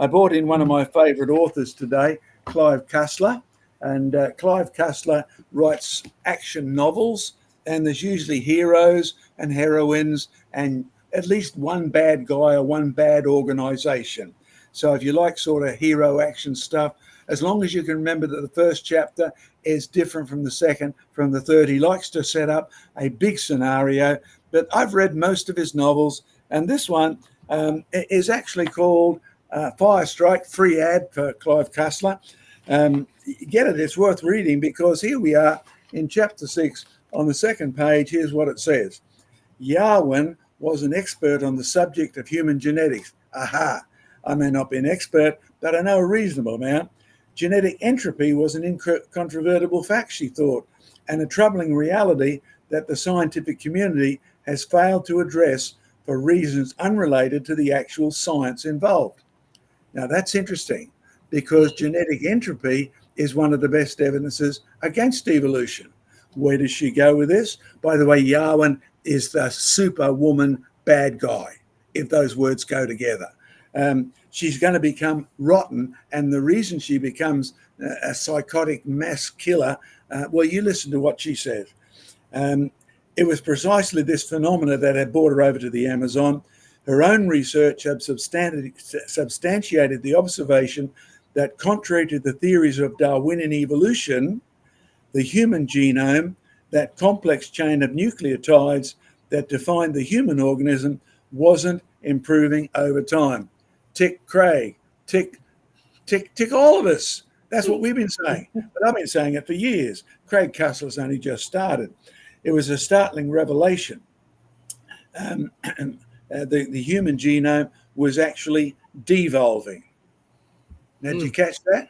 I brought in one of my favourite authors today, Clive Cussler. And Clive Cussler writes action novels, and there's usually heroes and heroines and at least one bad guy or one bad organisation. So if you like sort of hero action stuff, as long as you can remember that the first chapter is different from the second, from the third, he likes to set up a big scenario. But I've read most of his novels, and this one is actually called Fire Strike, free ad for Clive Cussler. Get it, it's worth reading, because here we are in chapter 6 on the second page. Here's what it says. Darwin was an expert on the subject of human genetics. Aha, I may not be an expert, but I know a reasonable amount. Genetic entropy was an incontrovertible fact, she thought, and a troubling reality that the scientific community has failed to address for reasons unrelated to the actual science involved. Now that's interesting, because genetic entropy is one of the best evidences against evolution. Where does she go with this? By the way, Darwin is the superwoman bad guy, if those words go together. She's going to become rotten, and the reason she becomes a psychotic mass killer, well, you listen to what she says. It was precisely this phenomena that had brought her over to the Amazon. Her own research had substantiated the observation that, contrary to the theories of Darwinian evolution, the human genome, that complex chain of nucleotides that defined the human organism, wasn't improving over time. Tick Craig, tick all of us. That's what we've been saying. But I've been saying it for years. Craig Cussler's only just started. It was a startling revelation. The human genome was actually devolving. Now, did you catch that?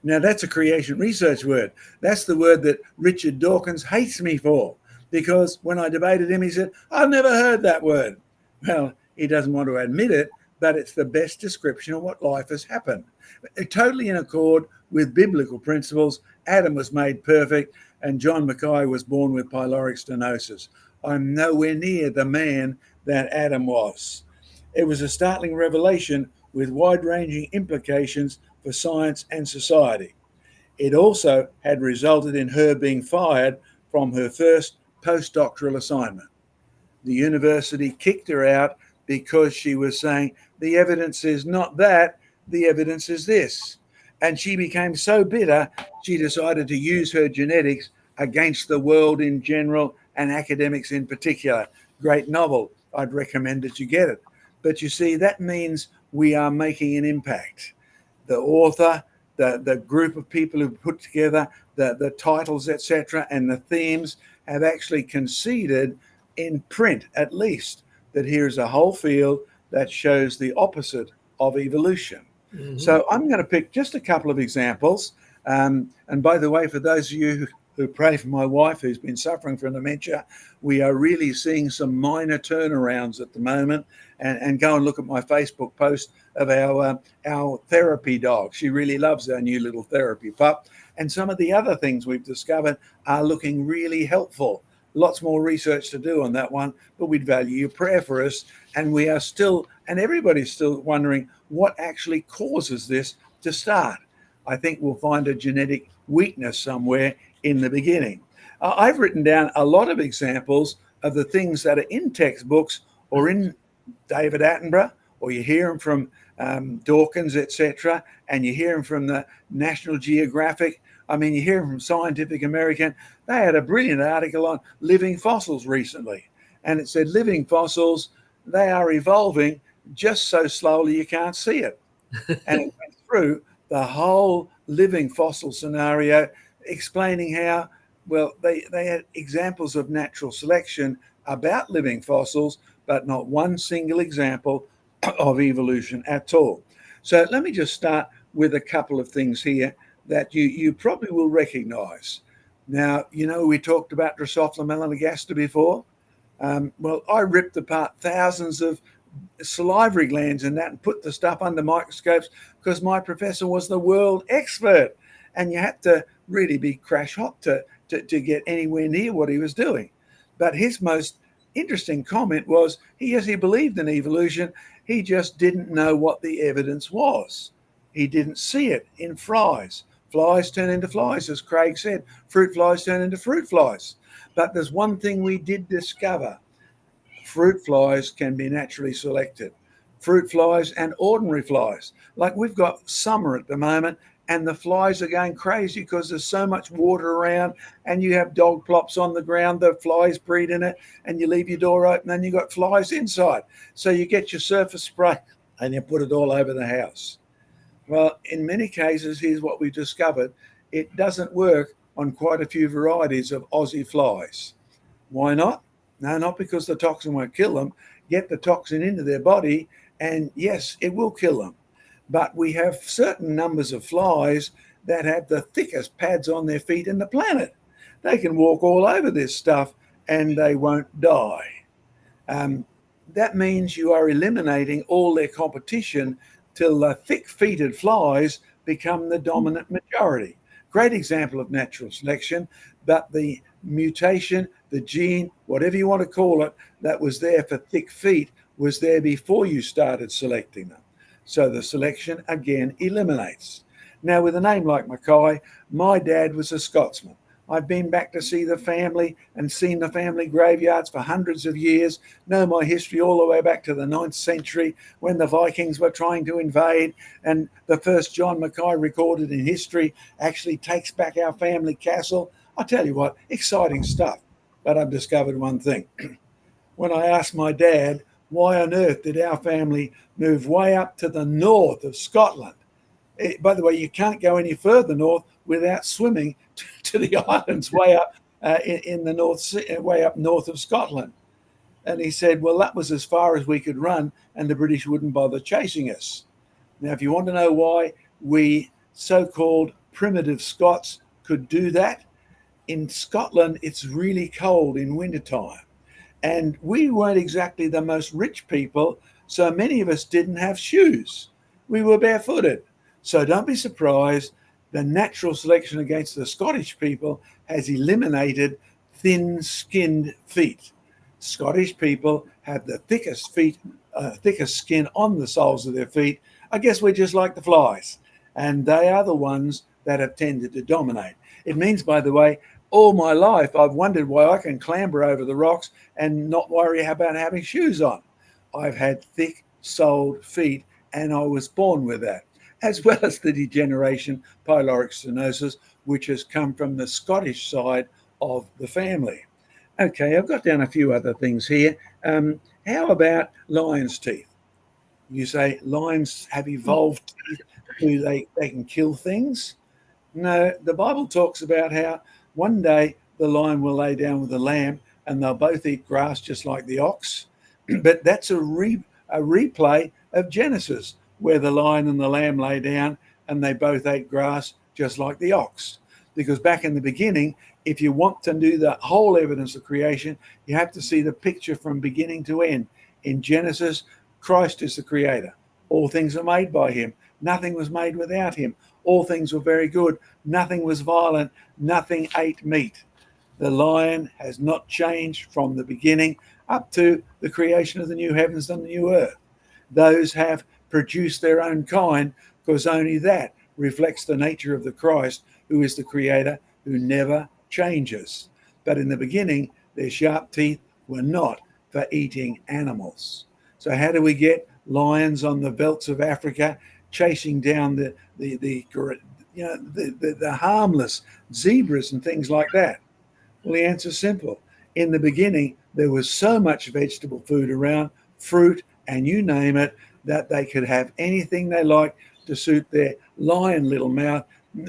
Now, that's a creation research word. That's the word that Richard Dawkins hates me for, because when I debated him, he said, I've never heard that word. Well, he doesn't want to admit it, but it's the best description of what life has happened. Totally in accord with biblical principles, Adam was made perfect, and John Mackay was born with pyloric stenosis. I'm nowhere near the man that Adam was. It was a startling revelation with wide-ranging implications for science and society. It also had resulted in her being fired from her first postdoctoral assignment. The university kicked her out because she was saying, the evidence is not that, the evidence is this. And she became so bitter, she decided to use her genetics against the world in general and academics in particular. Great novel. I'd recommend that you get it. But you see, that means we are making an impact. The author, the group of people who put together the titles, etc., and the themes have actually conceded, in print at least, that here's a whole field that shows the opposite of evolution. Mm-hmm. So I'm going to pick just a couple of examples. And by the way, for those of you who pray for my wife who's been suffering from dementia, we are really seeing some minor turnarounds at the moment. And go and look at my Facebook post of our therapy dog. She really loves our new little therapy pup. And some of the other things we've discovered are looking really helpful. Lots more research to do on that one, but we'd value your prayer for us. And we are still, and everybody's still wondering what actually causes this to start. I think we'll find a genetic weakness somewhere in the beginning. I've written down a lot of examples of the things that are in textbooks or in David Attenborough, or you hear them from Dawkins, etc., and you hear them from the National Geographic. I mean, you hear them from Scientific American. They had a brilliant article on living fossils recently, and it said living fossils, they are evolving just so slowly you can't see it. And it went through the whole living fossil scenario, explaining how, well, they had examples of natural selection about living fossils, but not one single example of evolution at all. So let me just start with a couple of things here that you probably will recognize. Now, you know, we talked about Drosophila melanogaster before. Well, I ripped apart thousands of salivary glands and that and put the stuff under microscopes because my professor was the world expert. And you had to really be crash hot to get anywhere near what he was doing. But his most interesting comment was he believed in evolution, He just didn't know what the evidence was. He didn't see it in flies. Flies turn into flies, as Craig said. Fruit flies turn into fruit flies. But there's one thing we did discover. Fruit flies can be naturally selected. Fruit flies and ordinary flies. Like we've got summer at the moment, and the flies are going crazy because there's so much water around, and you have dog plops on the ground, the flies breed in it, and you leave your door open and you've got flies inside. So you get your surface spray and you put it all over the house. Well, in many cases, here's what we've discovered. It doesn't work on quite a few varieties of Aussie flies. Why not? No, not because the toxin won't kill them. Get the toxin into their body, and yes, it will kill them. But we have certain numbers of flies that have the thickest pads on their feet in the planet. They can walk all over this stuff and they won't die. That means you are eliminating all their competition till the thick-feeted flies become the dominant majority. Great example of natural selection, but the mutation, the gene, whatever you want to call it, that was there for thick feet was there before you started selecting them. So the selection again eliminates. Now, with a name like Mackay, my dad was a Scotsman. I've been back to see the family and seen the family graveyards for hundreds of years, know my history all the way back to the 9th century when the Vikings were trying to invade, and the first John Mackay recorded in history actually takes back our family castle. I tell you what, exciting stuff. But I've discovered one thing. When I asked my dad, why on earth did our family move way up to the north of Scotland? By the way, you can't go any further north without swimming to the islands way up in the North Sea, way up north of Scotland. And he said, well, that was as far as we could run, and the British wouldn't bother chasing us. Now, if you want to know why we so-called primitive Scots could do that, in Scotland, it's really cold in wintertime. And we weren't exactly the most rich people, so many of us didn't have shoes. We were barefooted. So don't be surprised. The natural selection against the Scottish people has eliminated thin-skinned feet. Scottish people have the thickest feet, thickest skin on the soles of their feet. I guess we're just like the flies, and they are the ones that have tended to dominate. It means, by the way, all my life I've wondered why I can clamber over the rocks and not worry about having shoes on. I've had thick-soled feet, and I was born with that, as well as the degeneration, pyloric stenosis, which has come from the Scottish side of the family. Okay, I've got down a few other things here. How about lion's teeth? You say lions have evolved teeth so they can kill things? No, the Bible talks about how one day the lion will lay down with the lamb and they'll both eat grass just like the ox. But that's a replay of Genesis, where the lion and the lamb lay down and they both ate grass just like the ox. Because back in the beginning, if you want to do the whole evidence of creation, you have to see the picture from beginning to end. In Genesis, Christ is the creator. All things are made by him. Nothing was made without him. All things were very good. Nothing was violent. Nothing ate meat. The lion has not changed from the beginning up to the creation of the new heavens and the new earth. Those have produced their own kind, because only that reflects the nature of the Christ, who is the creator, who never changes. But in the beginning, their sharp teeth were not for eating animals. So how do we get lions on the velds of Africa chasing down the harmless zebras and things like that? Well, the answer's simple. In the beginning, there was so much vegetable food around, fruit, and you name it, that they could have anything they liked to suit their lion little mouth,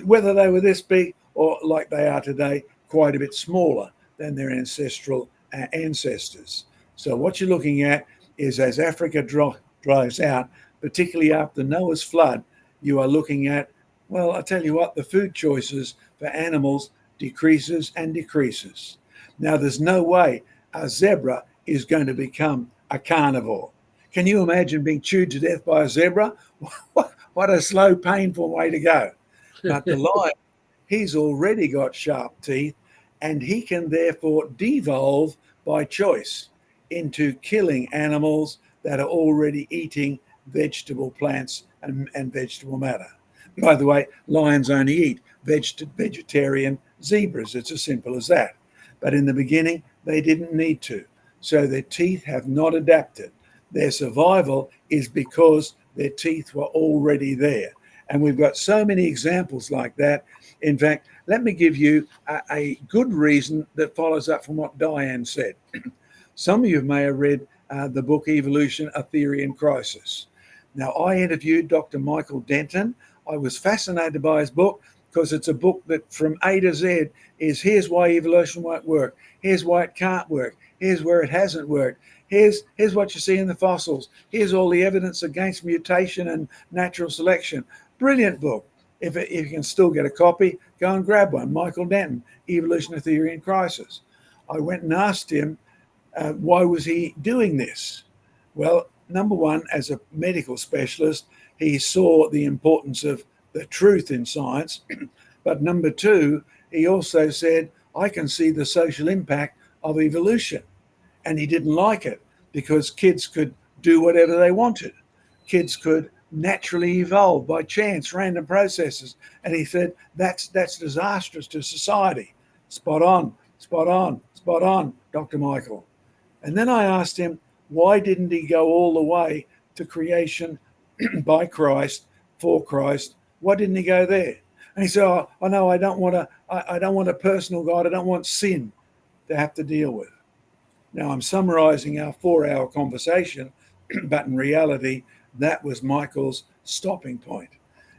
whether they were this big or, like they are today, quite a bit smaller than their ancestral ancestors. So what you're looking at is, as Africa dries out, particularly after Noah's flood, you are looking at, well, I tell you what, the food choices for animals decreases and decreases. Now, there's no way a zebra is going to become a carnivore. Can you imagine being chewed to death by a zebra? What a slow, painful way to go. But the lion, he's already got sharp teeth, and he can therefore devolve by choice into killing animals that are already eating vegetable plants and vegetable matter. By the way, lions only eat vegetarian zebras. It's as simple as that. But in the beginning, they didn't need to. So their teeth have not adapted. Their survival is because their teeth were already there. And we've got so many examples like that. In fact, let me give you a good reason that follows up from what Diane said. Some of you may have read the book Evolution, A Theory in Crisis. Now, I interviewed Dr. Michael Denton. I was fascinated by his book because it's a book that from A to Z is here's why evolution won't work. Here's why it can't work. Here's where it hasn't worked. Here's what you see in the fossils. Here's all the evidence against mutation and natural selection. Brilliant book. If you can still get a copy, go and grab one. Michael Denton, Evolution, A Theory in Crisis. I went and asked him, why was he doing this? Well, number one, as a medical specialist, he saw the importance of the truth in science. But number two, he also said, I can see the social impact of evolution. And he didn't like it because kids could do whatever they wanted. Kids could naturally evolve by chance, random processes. And he said, that's disastrous to society. Spot on, spot on, spot on, Dr. Michael. And then I asked him, why didn't he go all the way to creation by Christ, for Christ? Why didn't he go there? And he said, oh, no, I don't want a personal God. I don't want sin to have to deal with. Now, I'm summarizing our 4-hour conversation, but in reality, that was Michael's stopping point.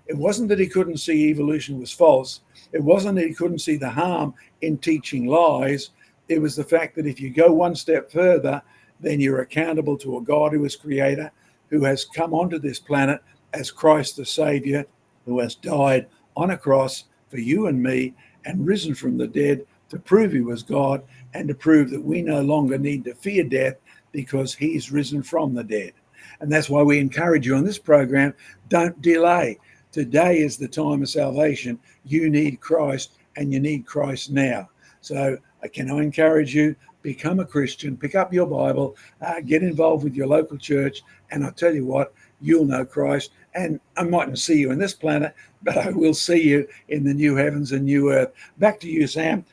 It wasn't that he couldn't see evolution was false. It wasn't that he couldn't see the harm in teaching lies. It was the fact that if you go one step further, then you're accountable to a God who is creator, who has come onto this planet as Christ the Savior, who has died on a cross for you and me and risen from the dead to prove he was God and to prove that we no longer need to fear death because he's risen from the dead. And that's why we encourage you on this program, don't delay. Today is the time of salvation. You need Christ and you need Christ now. So can I encourage you, become a Christian, pick up your Bible, get involved with your local church, and I'll tell you what, you'll know Christ. And I mightn't see you in this planet, but I will see you in the new heavens and new earth. Back to you, Sam.